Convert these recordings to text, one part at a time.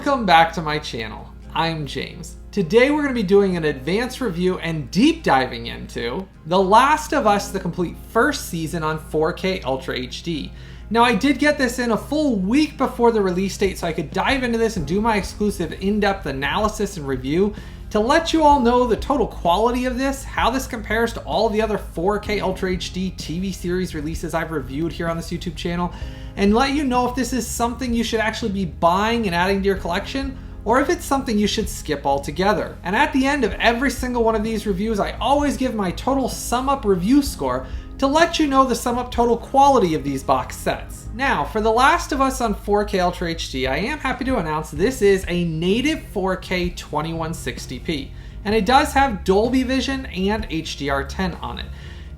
Welcome back to my channel. I'm James. Today we're going to be doing an advanced review and deep diving into The Last of Us, the complete first season on 4K Ultra HD. Now I did get this in a full week before the release date so I could dive into this and do my exclusive in-depth analysis and review to let you all know the total quality of this, how this compares to all the other 4K Ultra HD TV series releases I've reviewed here on this YouTube channel, and let you know if this is something you should actually be buying and adding to your collection, or if it's something you should skip altogether. And at the end of every single one of these reviews, I always give my total sum up review score to let you know the sum up total quality of these box sets. Now, for The Last of Us on 4K Ultra HD, I am happy to announce this is a native 4K 2160p, and it does have Dolby Vision and HDR10 on it.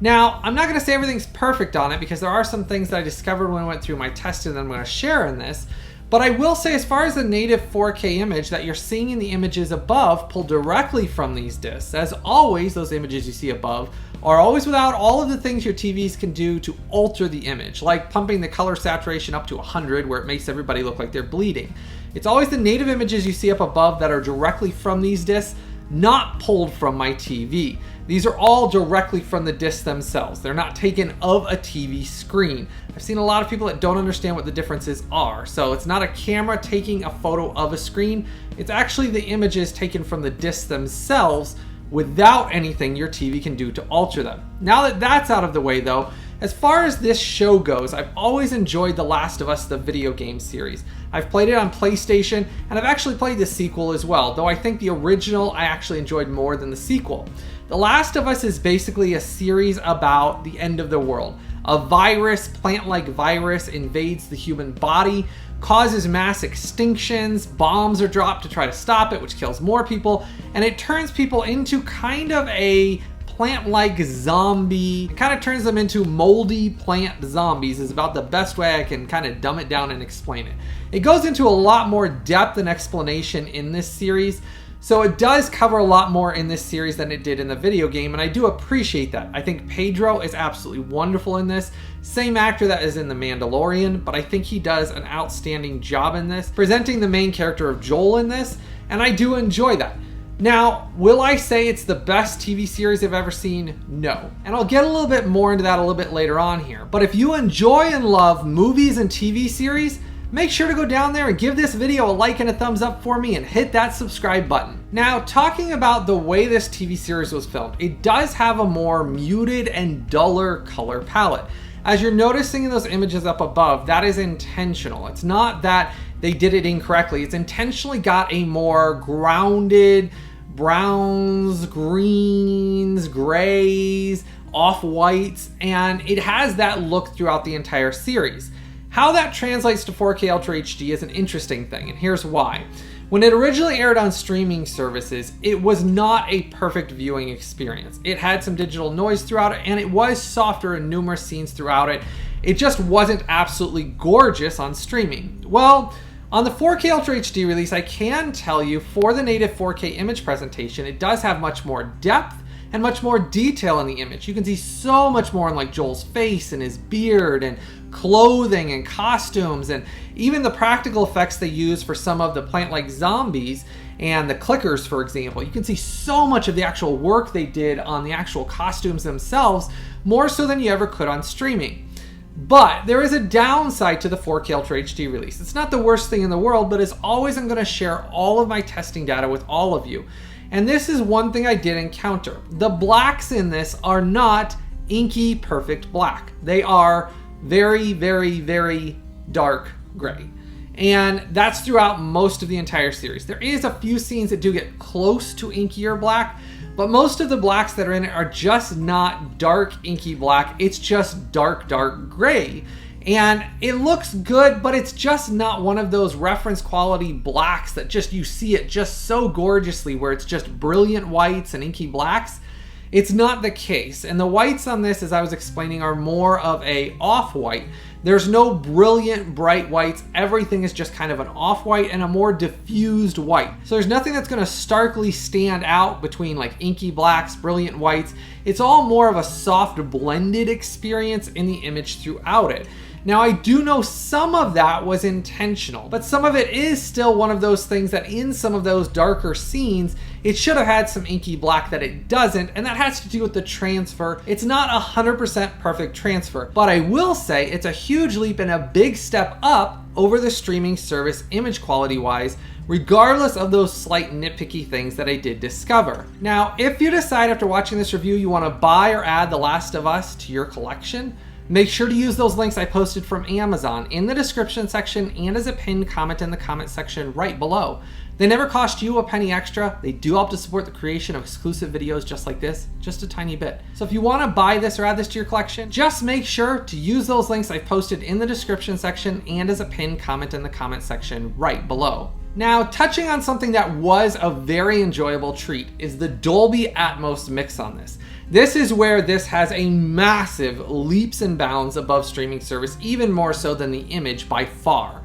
Now, I'm not going to say everything's perfect on it because there are some things that I discovered when I went through my testing that I'm going to share in this, but I will say as far as the native 4K image that you're seeing in the images above pulled directly from these discs. As always, those images you see above are always without all of the things your TVs can do to alter the image, like pumping the color saturation up to 100 where it makes everybody look like they're bleeding. It's always the native images you see up above that are directly from these discs, not pulled from my TV. These are all directly from the discs themselves. They're not taken of a TV screen. I've seen a lot of people that don't understand what the differences are. So it's not a camera taking a photo of a screen. It's actually the images taken from the discs themselves without anything your TV can do to alter them. Now that that's out of the way though, as far as this show goes, I've always enjoyed The Last of Us, the video game series. I've played it on PlayStation, and I've actually played the sequel as well, though I think the original I actually enjoyed more than the sequel. The Last of Us is basically a series about the end of the world. A virus, plant-like virus, invades the human body, causes mass extinctions, bombs are dropped to try to stop it, which kills more people, and it turns people into kind of a plant-like zombie. It kind of turns them into moldy plant zombies is about the best way I can kind of dumb it down and explain it. It goes into a lot more depth and explanation in this series, so it does cover a lot more in this series than it did in the video game, and I do appreciate that. I think Pedro is absolutely wonderful in this. Same actor that is in The Mandalorian, but I think he does an outstanding job in this, presenting the main character of Joel in this, and I do enjoy that. Now, will I say it's the best TV series I've ever seen? No. And I'll get a little bit more into that a little bit later on here. But if you enjoy and love movies and TV series, make sure to go down there and give this video a like and a thumbs up for me and hit that subscribe button. Now, talking about the way this TV series was filmed, it does have a more muted and duller color palette. As you're noticing in those images up above, that is intentional. It's not that they did it incorrectly. It's intentionally got a more grounded, browns, greens, grays, off-whites, and it has that look throughout the entire series. How that translates to 4K Ultra HD is an interesting thing, and here's why. When it originally aired on streaming services, it was not a perfect viewing experience. It had some digital noise throughout it, and it was softer in numerous scenes throughout it. It just wasn't absolutely gorgeous on streaming. Well, on the 4K Ultra HD release, I can tell you for the native 4K image presentation, it does have much more depth and much more detail in the image. You can see so much more in like Joel's face and his beard and clothing and costumes, and even the practical effects they use for some of the plant-like zombies and the clickers, for example. You can see so much of the actual work they did on the actual costumes themselves, more so than you ever could on streaming. But there is a downside to the 4K Ultra HD release. It's not the worst thing in the world, but as always, I'm going to share all of my testing data with all of you. And this is one thing I did encounter. The blacks in this are not inky perfect black. They are very, very, very dark gray. And that's throughout most of the entire series. There is a few scenes that do get close to inkier black, but most of the blacks that are in it are just not dark inky black. It's just dark, dark gray. And it looks good, but it's just not one of those reference quality blacks that just you see it just so gorgeously where it's just brilliant whites and inky blacks. It's not the case. And the whites on this, as I was explaining, are more of a off-white. There's no brilliant bright whites. Everything is just kind of an off-white and a more diffused white. So there's nothing that's going to starkly stand out between like inky blacks, brilliant whites. It's all more of a soft blended experience in the image throughout it. Now, I do know some of that was intentional, but some of it is still one of those things that in some of those darker scenes, it should have had some inky black that it doesn't, and that has to do with the transfer. It's not 100% perfect transfer, but I will say it's a huge leap and a big step up over the streaming service image quality wise, regardless of those slight nitpicky things that I did discover. Now, if you decide after watching this review you want to buy or add The Last of Us to your collection, make sure to use those links I posted from Amazon in the description section and as a pinned comment in the comment section right below. They never cost you a penny extra. They do help to support the creation of exclusive videos just like this, just a tiny bit. So if you want to buy this or add this to your collection, just make sure to use those links I've posted in the description section and as a pinned comment in the comment section right below. Now, touching on something that was a very enjoyable treat is the Dolby Atmos mix on this. This is where this has a massive leaps and bounds above streaming service, even more so than the image by far.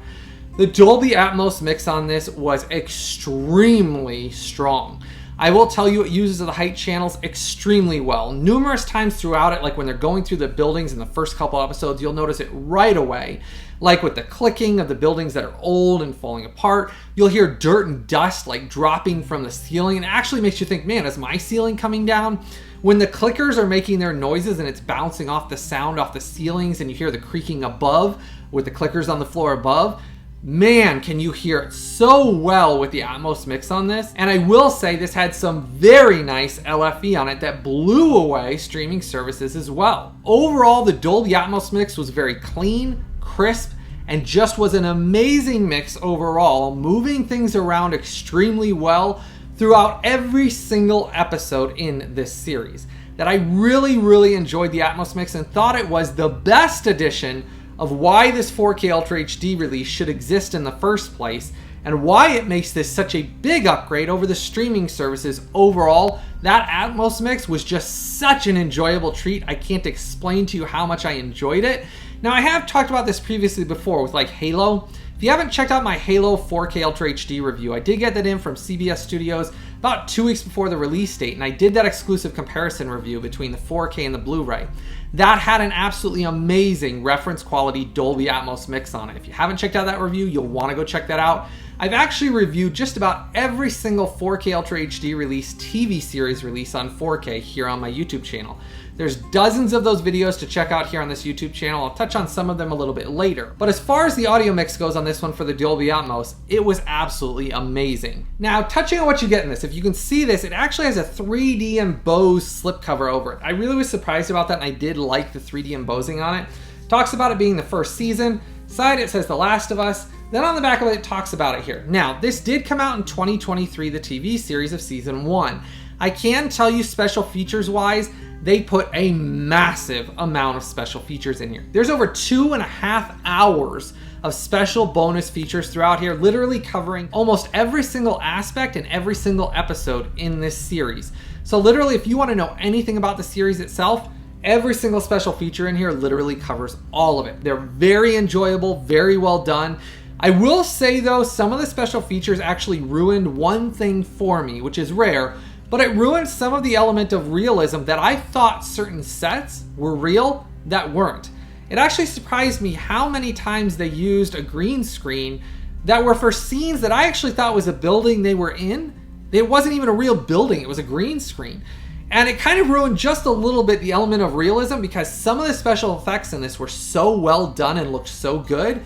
The Dolby Atmos mix on this was extremely strong. I will tell you it uses the height channels extremely well. Numerous times throughout it, like when they're going through the buildings in the first couple episodes, you'll notice it right away. Like with the clicking of the buildings that are old and falling apart, you'll hear dirt and dust like dropping from the ceiling, and it actually makes you think, man, is my ceiling coming down? When the clickers are making their noises and it's bouncing off the sound off the ceilings and you hear the creaking above with the clickers on the floor above, man, can you hear it so well with the Atmos mix on this. And I will say this had some very nice LFE on it that blew away streaming services as well. Overall, the Dolby Atmos mix was very clean, crisp, and just was an amazing mix overall, moving things around extremely well throughout every single episode in this series. That I really enjoyed the Atmos mix and thought it was the best addition of why this 4K Ultra HD release should exist in the first place and why it makes this such a big upgrade over the streaming services overall. That Atmos mix was just such an enjoyable treat. I can't explain to you how much I enjoyed it. Now, I have talked about this previously before with like Halo. If you haven't checked out my Halo 4K Ultra HD review, I did get that in from CBS Studios about 2 weeks before the release date, and I did that exclusive comparison review between the 4K and the Blu Ray. That had an absolutely amazing reference quality Dolby Atmos mix on it. If you haven't checked out that review, you'll want to go check that out. I've actually reviewed just about every single 4K Ultra HD release, TV series release on 4K here on my YouTube channel. There's dozens of those videos to check out here on this YouTube channel. I'll touch on some of them a little bit later. But as far as the audio mix goes on this one for the Dolby Atmos, it was absolutely amazing. Now, touching on what you get in this, if you can see this, it actually has a 3D embossed slipcover over it. I really was surprised about that, and I did like the 3D embossing on it. Talks about it being the first season. Side, it says The Last of Us. Then on the back of it, it talks about it here. Now, this did come out in 2023, the TV series of season 1. I can tell you special features wise, they put a massive amount of special features in here. There's over 2.5 hours of special bonus features throughout here, literally covering almost every single aspect and every single episode in this series. So literally, if you want to know anything about the series itself, every single special feature in here literally covers all of it. They're very enjoyable, very well done. I will say though, some of the special features actually ruined one thing for me, which is rare, but it ruined some of the element of realism that I thought certain sets were real that weren't. It actually surprised me how many times they used a green screen that were for scenes that I actually thought was a building they were in. It wasn't even a real building, it was a green screen. And it kind of ruined just a little bit the element of realism because some of the special effects in this were so well done and looked so good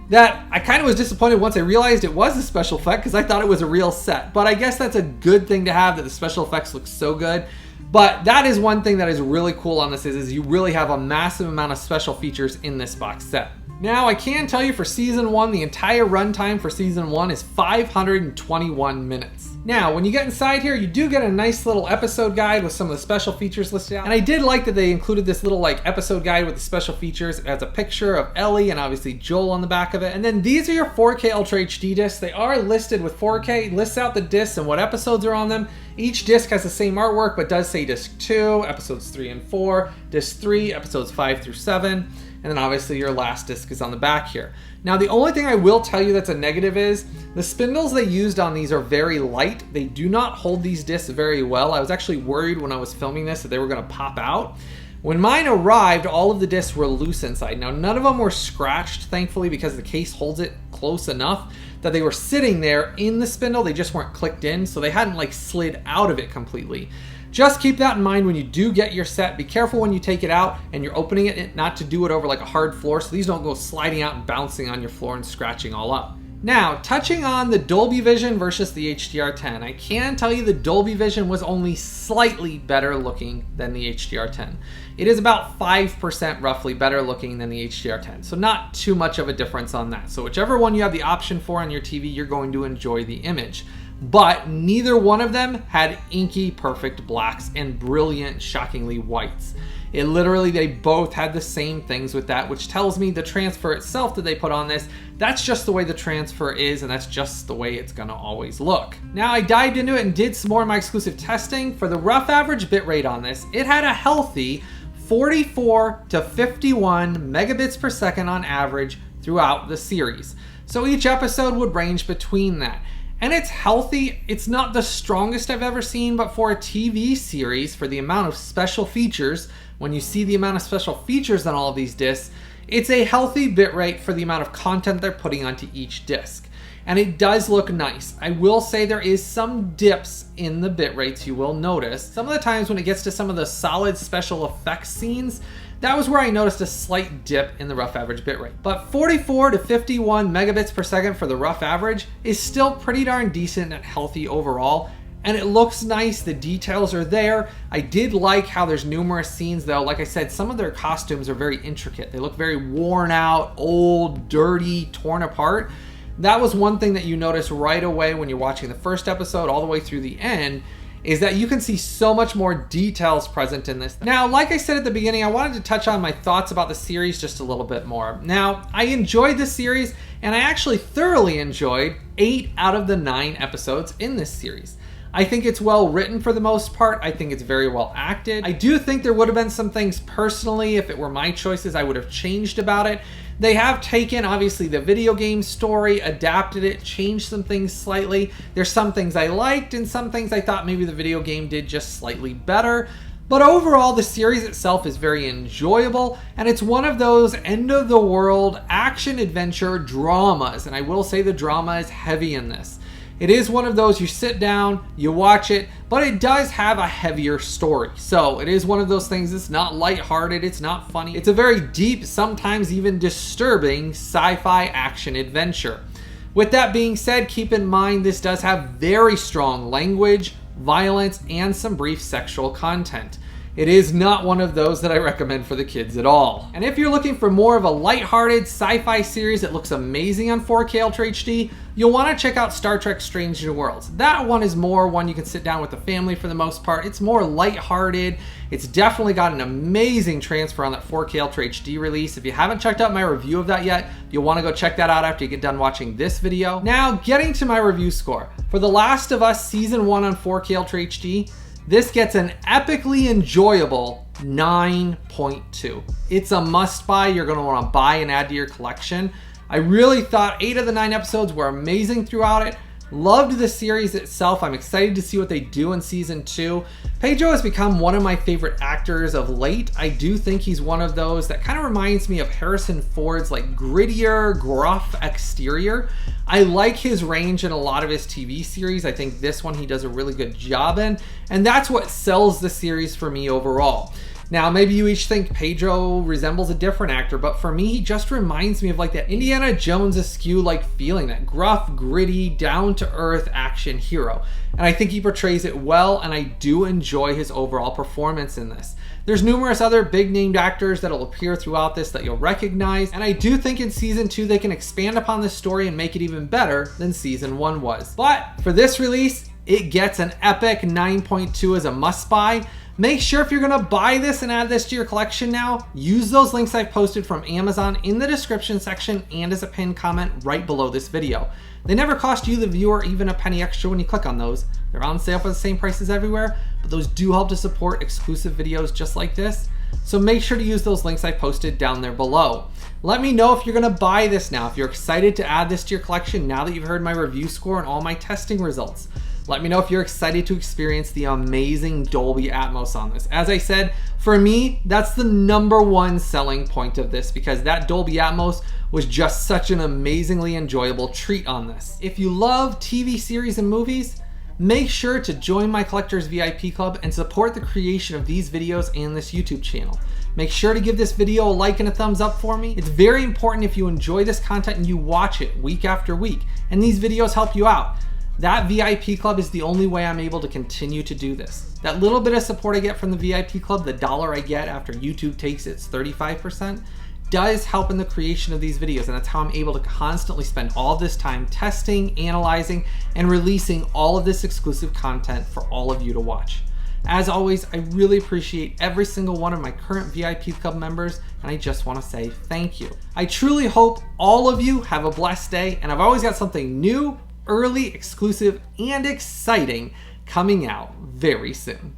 that I kind of was disappointed once I realized it was a special effect because I thought it was a real set. But I guess that's a good thing to have, that the special effects look so good. But that is one thing that is really cool on this is you really have a massive amount of special features in this box set. Now, I can tell you for season 1, the entire runtime for season 1 is 521 minutes. Now, when you get inside here, you do get a nice little episode guide with some of the special features listed out. And I did like that they included this little like episode guide with the special features. It has a picture of Ellie and obviously Joel on the back of it. And then these are your 4K Ultra HD discs. They are listed with 4K, lists out the discs and what episodes are on them. Each disc has the same artwork, but does say disc 2, episodes 3 and 4, disc 3, episodes 5 through 7. And then obviously your last disc is on the back here. Now, the only thing I will tell you that's a negative is the spindles they used on these are very light. They do not hold these discs very well. I was actually worried when I was filming this that they were going to pop out. When mine arrived, all of the discs were loose inside. Now, none of them were scratched, thankfully, because the case holds it close enough that they were sitting there in the spindle. They just weren't clicked in, so they hadn't like slid out of it completely. Just keep that in mind when you do get your set. Be careful when you take it out and you're opening it, not to do it over like a hard floor, so these don't go sliding out and bouncing on your floor and scratching all up. Now, touching on the Dolby Vision versus the HDR10, I can tell you the Dolby Vision was only slightly better looking than the HDR10. It is about 5% roughly better looking than the HDR10, so not too much of a difference on that. So whichever one you have the option for on your TV, you're going to enjoy the image. But neither one of them had inky perfect blacks and brilliant, shockingly whites. It literally, they both had the same things with that, which tells me the transfer itself that they put on this, that's just the way the transfer is, and that's just the way it's gonna always look. Now, I dived into it and did some more of my exclusive testing. For the rough average bitrate on this, it had a healthy 44 to 51 megabits per second on average throughout the series. So each episode would range between that. And it's healthy. It's not the strongest I've ever seen, but for a TV series, for the amount of special features, when you see the amount of special features on all of these discs, it's a healthy bitrate for the amount of content they're putting onto each disc. And it does look nice. I will say there is some dips in the bitrates you will notice. Some of the times when it gets to some of the solid special effects scenes, that was where I noticed a slight dip in the rough average bitrate. But 44 to 51 megabits per second for the rough average is still pretty darn decent and healthy overall. And it looks nice, the details are there. I did like how there's numerous scenes though. Like I said, some of their costumes are very intricate. They look very worn out, old, dirty, torn apart. That was one thing that you notice right away when you're watching the first episode all the way through the end, is that you can see so much more details present in this. Now, like I said at the beginning, I wanted to touch on my thoughts about the series just a little bit more. Now, I enjoyed this series, and I actually thoroughly enjoyed 8 out of the 9 episodes in this series. I think it's well written for the most part. I think it's very well acted. I do think there would have been some things personally, if it were my choices, I would have changed about it. They have taken, obviously, the video game story, adapted it, changed some things slightly. There's some things I liked and some things I thought maybe the video game did just slightly better. But overall, the series itself is very enjoyable, and it's one of those end-of-the-world action-adventure dramas. And I will say the drama is heavy in this. It is one of those you sit down, you watch it, but it does have a heavier story. So it is one of those things that's not lighthearted, it's not funny. It's a very deep, sometimes even disturbing sci-fi action adventure. With that being said, keep in mind this does have very strong language, violence, and some brief sexual content. It is not one of those that I recommend for the kids at all. And if you're looking for more of a lighthearted sci-fi series that looks amazing on 4K Ultra HD, you'll want to check out Star Trek Strange New Worlds. That one is more one you can sit down with the family for the most part. It's more lighthearted. It's definitely got an amazing transfer on that 4K Ultra HD release. If you haven't checked out my review of that yet, you'll want to go check that out after you get done watching this video. Now, getting to my review score. For The Last of Us Season 1 on 4K Ultra HD, this gets an epically enjoyable 9.2. It's a must buy. You're going to want to buy and add to your collection. I really thought 8 of the 9 episodes were amazing throughout it. Loved the series itself. I'm excited to see what they do in season 2. Pedro has become one of my favorite actors of late. I do think he's one of those that kind of reminds me of Harrison Ford's like grittier, gruff exterior. I like his range in a lot of his TV series. I think this one he does a really good job in, and that's what sells the series for me overall. Now, maybe you each think Pedro resembles a different actor, but for me, he just reminds me of like that Indiana Jones askew like feeling, that gruff, gritty, down-to-earth action hero. And I think he portrays it well, and I do enjoy his overall performance in this. There's numerous other big-named actors that'll appear throughout this that you'll recognize, and I do think in Season 2 they can expand upon this story and make it even better than Season 1 was. But for this release, it gets an epic 9.2 as a must-buy. Make sure if you're gonna buy this and add this to your collection now, use those links I've posted from Amazon in the description section and as a pinned comment right below this video. They never cost you, the viewer, even a penny extra when you click on those. They're on sale for the same prices everywhere, but those do help to support exclusive videos just like this. So make sure to use those links I posted down there below. Let me know if you're gonna buy this now, if you're excited to add this to your collection now that you've heard my review score and all my testing results. Let me know if you're excited to experience the amazing Dolby Atmos on this. As I said, for me, that's the #1 selling point of this, because that Dolby Atmos was just such an amazingly enjoyable treat on this. If you love TV series and movies, make sure to join my Collectors VIP Club and support the creation of these videos and this YouTube channel. Make sure to give this video a like and a thumbs up for me. It's very important if you enjoy this content and you watch it week after week, and these videos help you out. That VIP Club is the only way I'm able to continue to do this. That little bit of support I get from the VIP Club, the $1 I get after YouTube takes its 35%, does help in the creation of these videos, and that's how I'm able to constantly spend all this time testing, analyzing, and releasing all of this exclusive content for all of you to watch. As always, I really appreciate every single one of my current VIP Club members, and I just want to say thank you. I truly hope all of you have a blessed day, and I've always got something new, early, exclusive, and exciting coming out very soon.